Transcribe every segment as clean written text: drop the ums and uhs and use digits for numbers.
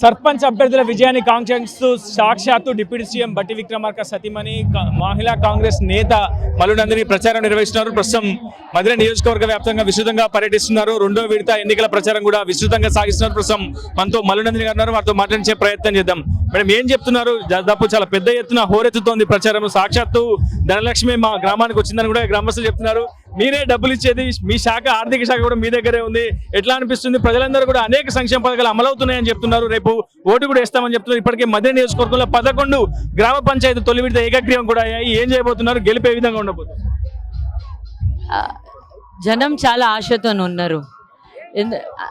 సర్పంచ్ అభ్యర్థుల విజయాన్ని కాంక్షిస్తూ సాక్షాత్తు డిప్యూటీ సీఎం బట్టి విక్రమార్క సతీమణి మహిళా కాంగ్రెస్ నేత మల్లునందిని ప్రచారం నిర్వహిస్తున్నారు. ప్రస్తుతం మధుర నియోజకవర్గ వ్యాప్తంగా విస్తృతంగా పర్యటిస్తున్నారు. రెండో విడత ఎన్నికల ప్రచారం కూడా విస్తృతంగా సాగిస్తున్నారు. ప్రస్తుతం మనతో మల్లునందిని గారు ఉన్నారు. వారితో మాట్లాడించే ప్రయత్నం చేద్దాం. మేడం, ఏం చెప్తున్నారు? దాదాపు చాలా పెద్ద ఎత్తున హోరెత్తుతోంది ప్రచారం. సాక్షాత్తు ధనలక్ష్మి మా గ్రామానికి వచ్చిందని కూడా గ్రామస్తులు చెప్తున్నారు. మీరే డబ్బులు ఇచ్చేది, మీ శాఖ ఆర్థిక శాఖ కూడా మీ దగ్గరే ఉంది. ఎట్లా అనిపిస్తుంది? ప్రజలందరూ కూడా అనేక సంక్షేమ పథకాలు అమలవుతున్నాయని చెప్తున్నారు. రేపు ఓటు కూడా వేస్తామని చెప్తున్నారు. ఇప్పటికే మధ్య నియోజకవర్గంలో 11 గ్రామ పంచాయతీ తొలి విడత ఏకగ్రీవం కూడా అయ్యాయి. ఏం చేయబోతున్నారు? గెలిపే విధంగా ఉండబోతున్నారు? జనం చాలా ఆశతో ఉన్నారు.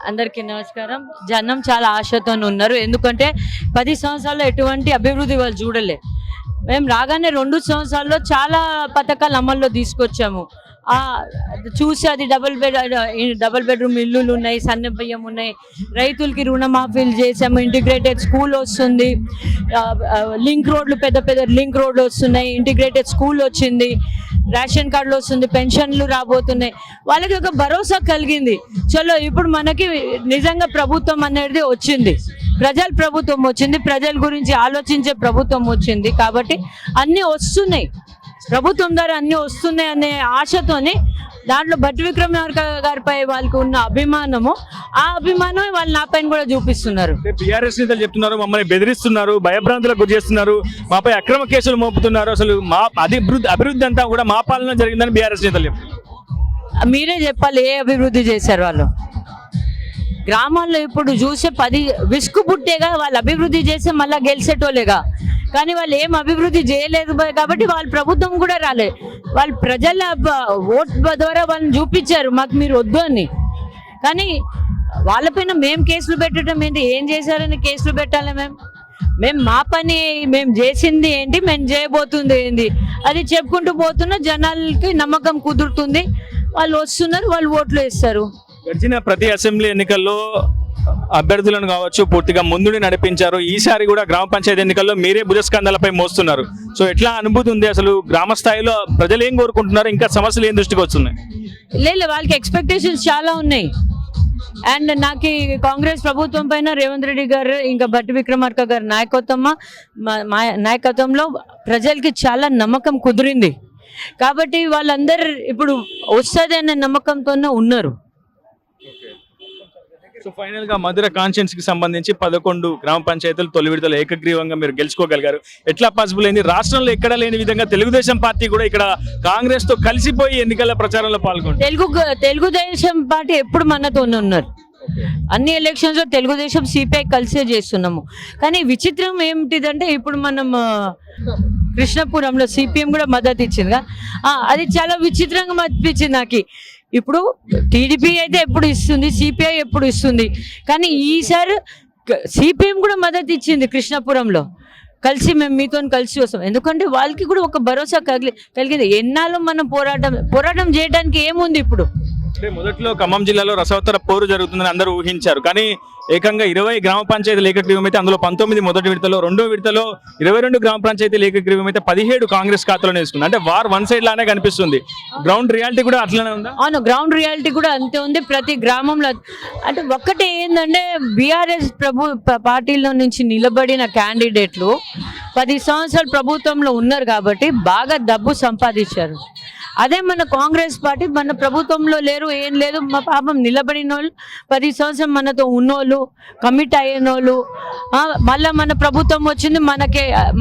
అందరికీ నమస్కారం. జనం చాలా ఆశతో ఉన్నారు. ఎందుకంటే 10 సంవత్సరాల్లో ఎటువంటి అభివృద్ధి వాళ్ళు చూడలే. మేము రాగానే 2 సంవత్సరాల్లో చాలా పథకాలు అమల్లో తీసుకొచ్చాము. చూసి అది డబుల్ బెడ్రూమ్ ఇల్లులు ఉన్నాయి, సన్న బియ్యం ఉన్నాయి, రైతులకి రుణమాఫీలు చేసాము, ఇంటిగ్రేటెడ్ స్కూల్ వస్తుంది, లింక్ రోడ్లు పెద్ద పెద్ద లింక్ రోడ్లు వస్తున్నాయి, ఇంటిగ్రేటెడ్ స్కూల్ వచ్చింది, రేషన్ కార్డులు వస్తుంది, పెన్షన్లు రాబోతున్నాయి. వాళ్ళకి ఒక భరోసా కలిగింది. చలో ఇప్పుడు మనకి నిజంగా ప్రభుత్వం అనేది వచ్చింది, ప్రజల ప్రభుత్వం వచ్చింది, ప్రజల గురించి ఆలోచించే ప్రభుత్వం వచ్చింది. కాబట్టి అన్నీ వస్తున్నాయి, ప్రభుత్వం ద్వారా అన్ని వస్తున్నాయి అనే ఆశతోని దాంట్లో బట్టి విక్రమార్క గారిపై వాళ్ళకి ఉన్న అభిమానము, ఆ అభిమానం వాళ్ళు నా పైన కూడా చూపిస్తున్నారు. బీఆర్ఎస్ నేతలు చెప్తున్నారు, మమ్మల్ని బెదిరిస్తున్నారు, భయభ్రాంతులకు గురి చేస్తున్నారు, మాపై అక్రమ కేసులు మోపుతున్నారు, అసలు మా అభివృద్ధి అంతా కూడా మా పాలన జరిగిందని బీఆర్ఎస్ నేతలు చెప్తున్నారు. మీరే చెప్పాలి, ఏ అభివృద్ధి చేశారు వాళ్ళు? గ్రామాల్లో ఇప్పుడు చూసే 10 విసుగు పుట్టేగా వాళ్ళు అభివృద్ధి చేస్తే మళ్ళీ గెలిచేటోళ్ళేగా. కానీ వాళ్ళు ఏం అభివృద్ధి చేయలేదు కాబట్టి వాళ్ళ ప్రభుత్వం కూడా రాలేదు. వాళ్ళు ప్రజల ఓట్ ద్వారా వాళ్ళని చూపించారు మాకు మీరు వద్దు అని. కానీ వాళ్ళపైన మేము కేసులు పెట్టడం ఏంటి? ఏం చేశారని కేసులు పెట్టాలి? మేము మా పని మేము చేసింది ఏంటి, మేము చేయబోతుంది ఏంటి అది చెప్పుకుంటూ పోతున్నా. జనాలకి నమ్మకం కుదురుతుంది, వాళ్ళు వస్తున్నారు, వాళ్ళు ఓట్లు వేస్తారు. గడిచిన ప్రతి అసెంబ్లీ ఎన్నికల్లో అభ్యర్థులను కావచ్చు పూర్తిగా ముందుని నడిపించారు. ఈసారి కూడా గ్రామ పంచాయతీ ఎన్నికల్లో మీరే భుజస్కంధాలపై మోస్తున్నారు. సో ఎట్లా అనుభూతి ఉంది? అసలు గ్రామ స్థాయిలో ప్రజలు ఏం కోరుకుంటున్నారు? ఇంకా సమస్యలు ఏం దృష్టికి వస్తున్నాయి? లేదు, వాళ్ళకి ఎక్స్పెక్టేషన్స్ చాలా ఉన్నాయి. అండ్ నాకు కాంగ్రెస్ ప్రభుత్వం పైన రేవంత్ రెడ్డి గారు ఇంకా బట్టి విక్రమార్క గారి నాయకత్వంలో ప్రజలకి చాలా నమ్మకం కుదిరింది. కాబట్టి వాళ్ళందరూ ఇప్పుడు వస్తుంది అనే నమ్మకంతోనే ఉన్నారు. సో ఫైనల్ గా మధుర కాన్స్టిట్యుయెన్సీ కి సంబంధించి 11 గ్రామ పంచాయతీలు తొలి విడతలో ఏకగ్రీవంగా మీరు గెలుచుకోగలిగారు. ఎట్లా పాసిబుల్ అయింది? రాష్ట్రంలో ఎక్కడ లేని విధంగా తెలుగుదేశం పార్టీ కూడా ఇక్కడ కాంగ్రెస్ తో కలిసిపోయి ఎన్నికల ప్రచారంలో పాల్గొంది. తెలుగుదేశం పార్టీ ఎప్పుడు మనతోనే ఉన్నారు. అన్ని ఎలక్షన్స్ లో తెలుగుదేశం సిపిఐ కలిసే చేస్తున్నాము. కానీ విచిత్రం ఏమిటిదంటే ఇప్పుడు మనం కృష్ణపురంలో సిపిఎం కూడా మద్దతు ఇచ్చిందిగా, అది చాలా విచిత్రంగా అనిపించింది నాకు. ఇప్పుడు టీడీపీ అయితే ఎప్పుడు ఇస్తుంది, సిపిఐ ఎప్పుడు ఇస్తుంది, కానీ ఈసారి సిపిఎం కూడా మద్దతు ఇచ్చింది కృష్ణపురంలో. కలిసి మేము మీతో కలిసి వస్తాం, ఎందుకంటే వాళ్ళకి కూడా ఒక భరోసా కలిగింది. ఎన్నాళ్ళు మనం పోరాటం చేయడానికి ఏముంది ఇప్పుడు? అంటే మొదట్లో ఖమ్మం జిల్లాలో రసవత్తర పోరు జరుగుతుందని అందరూ ఊహించారు. కానీ ఏకంగా 20 గ్రామ పంచాయతీలు ఏకగ్రీవం అయితే అందులో 19 మొదటి విడతలో, రెండో విడతలో 22 గ్రామ పంచాయతీలు ఏకగ్రీవం అయితే 17 కాంగ్రెస్ ఖాతాలో వేసుకుంది. అంటే వార్ వన్ సైడ్ లానే కనిపిస్తుంది. గ్రౌండ్ రియాలిటీ కూడా అట్లనే ఉందా? అవును, గ్రౌండ్ రియాలిటీ కూడా అంతే ఉంది. ప్రతి గ్రామంలో అంటే ఒక్కటే ఏంటంటే బీఆర్ఎస్ పార్టీలో నుంచి నిలబడిన క్యాండిడేట్లు 10 సంవత్సరాలు ప్రభుత్వంలో ఉన్నారు కాబట్టి బాగా డబ్బు సంపాదించారు. అదే మన కాంగ్రెస్ పార్టీ మన ప్రభుత్వంలో లేరు, ఏం లేదు, మా పాపం నిలబడిన వాళ్ళు 10 సంవత్సరం మనతో ఉన్నోళ్ళు, కమిట్ అయిన వాళ్ళు, మళ్ళీ మన ప్రభుత్వం వచ్చింది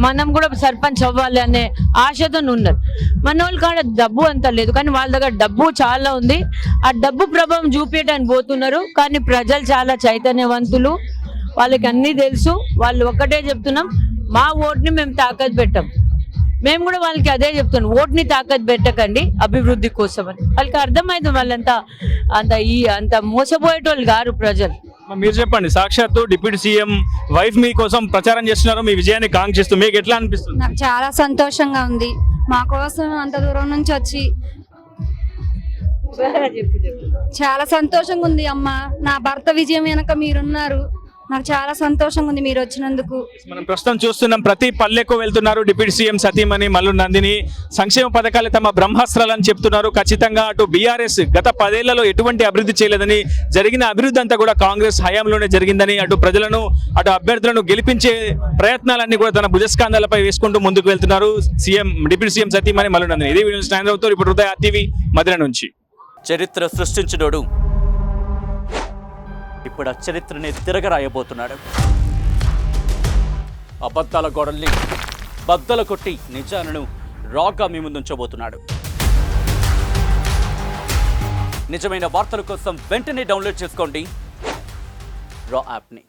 మనం కూడా సర్పంచ్ అవ్వాలి అనే ఆశతో ఉన్నారు. మన వాళ్ళు కాడ డబ్బు అంత లేదు, కానీ వాళ్ళ దగ్గర డబ్బు చాలా ఉంది. ఆ డబ్బు ప్రభావం చూపించడానికి పోతున్నారు. కానీ ప్రజలు చాలా చైతన్యవంతులు, వాళ్ళకి అన్నీ తెలుసు. వాళ్ళు ఒక్కటే చెప్తున్నాం, మా ఓట్ని మేము తాకట్టు పెట్టాం. మేము కూడా వాళ్ళకి అదే చెప్తున్నాం, ఓట్ని తాకట్టు పెట్టకండి అభివృద్ధి కోసం అని. వాళ్ళకి అర్థమైంది, వాళ్ళంతా అంత మోసపోయేటోళ్ళు గారు ప్రజలు. మీరు చెప్పండి, సాక్షాత్తు డిప్యూటీ సీఎం వైఫ్ మీ కోసం ప్రచారం చేస్తున్నారు, మీ విజయాన్ని కాంక్షిస్తూ మీకు ఎట్లా అనిపిస్తుంది? నాకు చాలా సంతోషంగా ఉంది. మా కోసం అంత దూరం నుంచి వచ్చి చాలా సంతోషంగా ఉంది. అమ్మ, నా భర్త విజయం వెనక మీరున్నారు. నాకు చాలా సంతోషంగా ఉంది మీరు వచ్చినందుకు. మనం ప్రస్తుతం చూస్తున్నాం, ప్రతి పల్లెకు వెళ్తున్నారు డిప్యూటీ సీఎం సతీమణి మల్లు నందిని. సంక్షేమ పథకాలు తమ బ్రహ్మాస్త్రాలని చెప్తున్నారు. ఖచ్చితంగా అటు బీఆర్ఎస్ గత 10 ఏళ్లలో ఎటువంటి అభివృద్ధి చేయలేదని, జరిగిన అభివృద్ధి అంతా కూడా కాంగ్రెస్ హయాంలోనే జరిగిందని, అటు ప్రజలను అటు అభ్యర్థులను గెలిపించే ప్రయత్నాలన్నీ కూడా తన భుజస్కంధాలపై వేసుకుంటూ ముందుకు వెళ్తున్నారు డిప్యూటీ సీఎం సతీమణి మల్లు నందిని. ఇదే వీడియో స్టాండ్ అవుతారు ఇప్పుడు హృదయ టీవీ మధుర నుంచి. చరిత్ర సృష్టించినోడు ఇప్పుడు ఆ చరిత్రని తిరగరాయబోతున్నాడు. అబద్ధాల గోడల్ని బద్దలు కొట్టి నిజాలను రాగా మీ ముందుంచబోతున్నాడు. నిజమైన వార్తల కోసం వెంటనే డౌన్లోడ్ చేసుకోండి రా యాప్ని.